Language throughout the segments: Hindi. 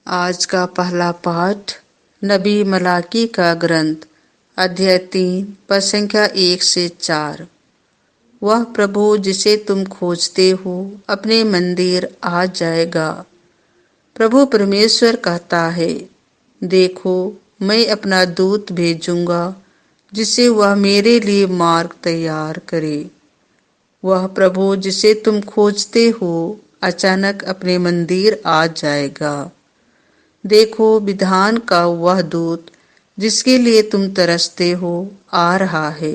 आज का पहला पाठ नबी मलाकी का ग्रंथ अध्याय 3 पद संख्या 1 से 4। वह प्रभु जिसे तुम खोजते हो अपने मंदिर आ जाएगा। प्रभु परमेश्वर कहता है, देखो मैं अपना दूत भेजूंगा जिससे वह मेरे लिए मार्ग तैयार करे। वह प्रभु जिसे तुम खोजते हो अचानक अपने मंदिर आ जाएगा। देखो विधान का वह दूत जिसके लिए तुम तरसते हो आ रहा है।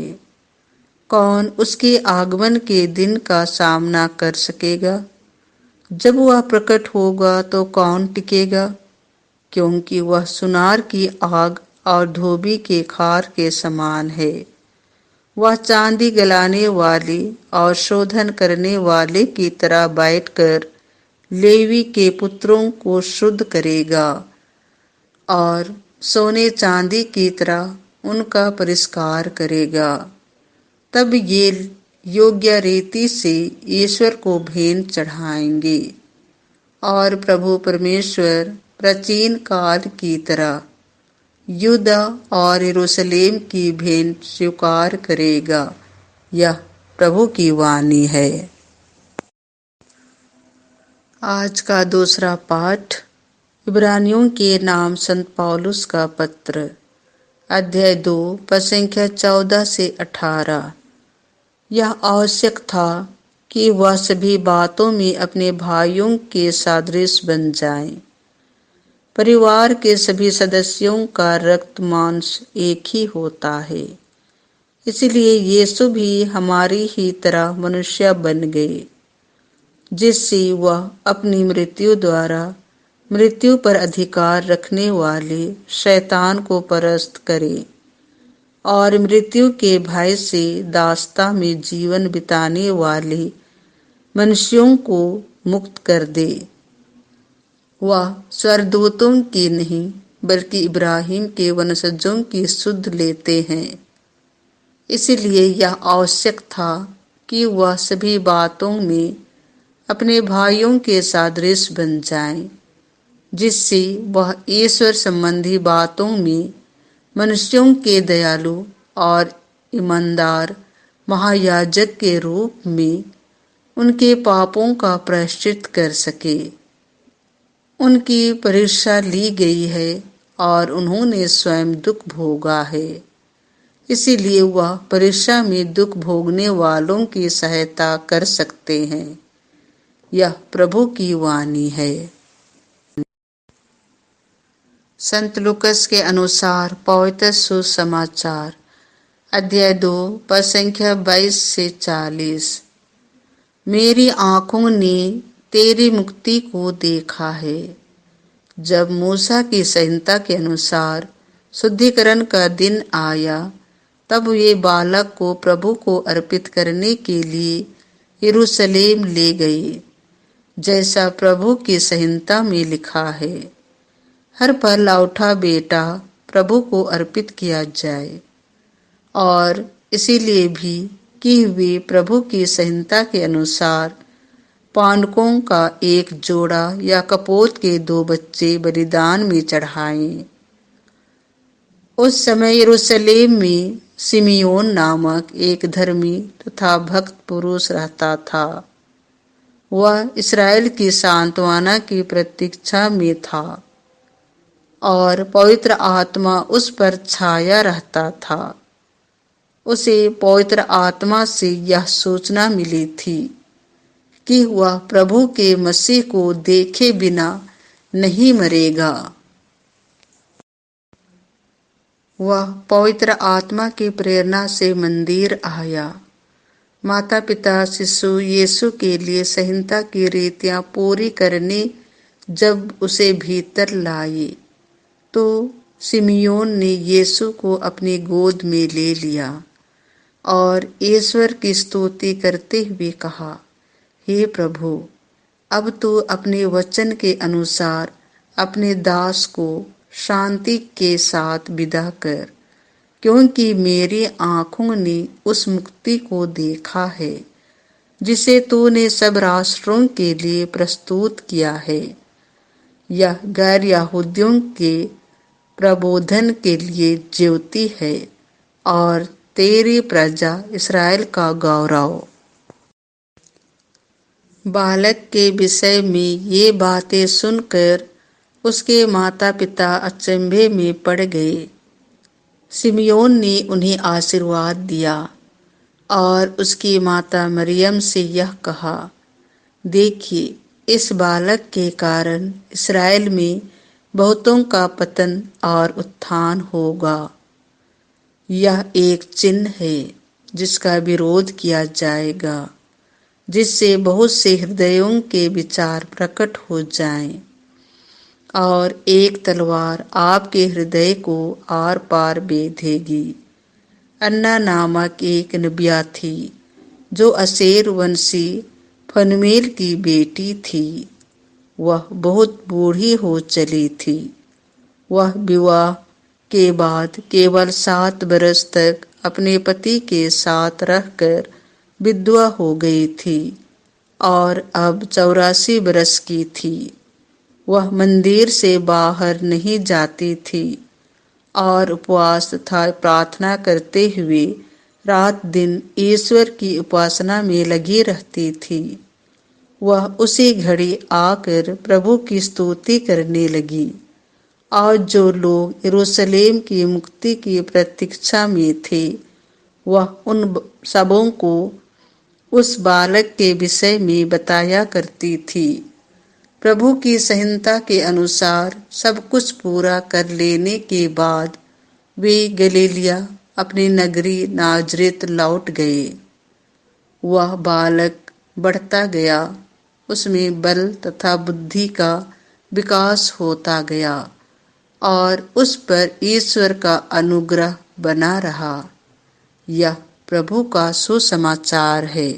कौन उसके आगमन के दिन का सामना कर सकेगा? जब वह प्रकट होगा तो कौन टिकेगा? क्योंकि वह सुनार की आग और धोबी के खार के समान है। वह चांदी गलाने वाले और शोधन करने वाले की तरह बैठकर लेवी के पुत्रों को शुद्ध करेगा और सोने चांदी की तरह उनका परिष्कार करेगा। तब ये योग्य रीति से ईश्वर को भेंट चढ़ाएंगे और प्रभु परमेश्वर प्राचीन काल की तरह युदा और यरूशलेम की भेंट स्वीकार करेगा। यह प्रभु की वाणी है। आज का दूसरा पाठ इब्रानियों के नाम संत पौलुस का पत्र अध्याय 2 पद संख्या 14 से 18। यह आवश्यक था कि वह सभी बातों में अपने भाइयों के सादृश बन जाएं। परिवार के सभी सदस्यों का रक्त मांस एक ही होता है, इसलिए यीशु भी हमारी ही तरह मनुष्य बन गए, जिससे वह अपनी मृत्यु द्वारा मृत्यु पर अधिकार रखने वाले शैतान को परास्त करे और मृत्यु के भय से दासता में जीवन बिताने वाले मनुष्यों को मुक्त कर दे। वह स्वर्गदूतों की नहीं बल्कि इब्राहिम के वंशजों की सुध लेते हैं। इसलिए यह आवश्यक था कि वह सभी बातों में अपने भाइयों के सादृश बन जाएं, जिससे वह ईश्वर संबंधी बातों में मनुष्यों के दयालु और ईमानदार महायाजक के रूप में उनके पापों का प्रायश्चित कर सके। उनकी परीक्षा ली गई है और उन्होंने स्वयं दुख भोगा है, इसीलिए वह परीक्षा में दुख भोगने वालों की सहायता कर सकते हैं। यह प्रभु की वाणी है। संत लूकस के अनुसार पवित्र सुसमाचार अध्याय 2 पद संख्या 22 से 40। मेरी आंखों ने तेरी मुक्ति को देखा है। जब मूसा की संहिता के अनुसार शुद्धिकरण का दिन आया, तब ये बालक को प्रभु को अर्पित करने के लिए यरूशलेम ले गए, जैसा प्रभु की संहिता में लिखा है, हर पहलौठा बेटा प्रभु को अर्पित किया जाए। और इसीलिए भी कि वे प्रभु की संहिता के अनुसार पांडुकों का एक जोड़ा या कपोत के 2 बच्चे बलिदान में चढ़ाएं। उस समय यरूशलेम में सिमियोन नामक एक धर्मी तथा भक्त पुरुष रहता था। वह इस्राएल की सांत्वना की प्रतीक्षा में था और पवित्र आत्मा उस पर छाया रहता था। उसे पवित्र आत्मा से यह सूचना मिली थी कि वह प्रभु के मसीह को देखे बिना नहीं मरेगा। वह पवित्र आत्मा की प्रेरणा से मंदिर आया। माता पिता शिशु यीशु के लिए संहिता की रीतियां पूरी करने जब उसे भीतर लाए, तो सिमियोन ने यीशु को अपनी गोद में ले लिया और ईश्वर की स्तुति करते हुए कहा, हे प्रभु, अब तू अपने वचन के अनुसार अपने दास को शांति के साथ विदा कर, क्योंकि मेरी आंखों ने उस मुक्ति को देखा है जिसे तूने सब राष्ट्रों के लिए प्रस्तुत किया है, यह गैर यहूदियों के प्रबोधन के लिए ज्योति है और तेरी प्रजा इस्राएल का गौरव। बालक के विषय में ये बातें सुनकर उसके माता पिता अचंभे में पड़ गए। सिमियोन ने उन्हें आशीर्वाद दिया और उसकी माता मरियम से यह कहा, देखिए, इस बालक के कारण इस्राएल में बहुतों का पतन और उत्थान होगा। यह एक चिन्ह है जिसका विरोध किया जाएगा, जिससे बहुत से हृदयों के विचार प्रकट हो जाएं, और एक तलवार आपके हृदय को आर पार बेधेगी। अन्ना नामक एक नबिया थी जो अशेर वंशी फनमेल की बेटी थी। वह बहुत बूढ़ी हो चली थी। वह विवाह के बाद केवल 7 बरस तक अपने पति के साथ रहकर विधवा हो गई थी और अब 84 बरस की थी। वह मंदिर से बाहर नहीं जाती थी और उपवास तथा प्रार्थना करते हुए रात दिन ईश्वर की उपासना में लगी रहती थी। वह उसी घड़ी आकर प्रभु की स्तुति करने लगी, और जो लोग यरूशलेम की मुक्ति की प्रतीक्षा में थे, वह उन सबों को उस बालक के विषय में बताया करती थी। प्रभु की संहिता के अनुसार सब कुछ पूरा कर लेने के बाद वे गलीलिया अपनी नगरी नाजरेत लौट गए। वह बालक बढ़ता गया, उसमें बल तथा बुद्धि का विकास होता गया और उस पर ईश्वर का अनुग्रह बना रहा। यह प्रभु का सुसमाचार है।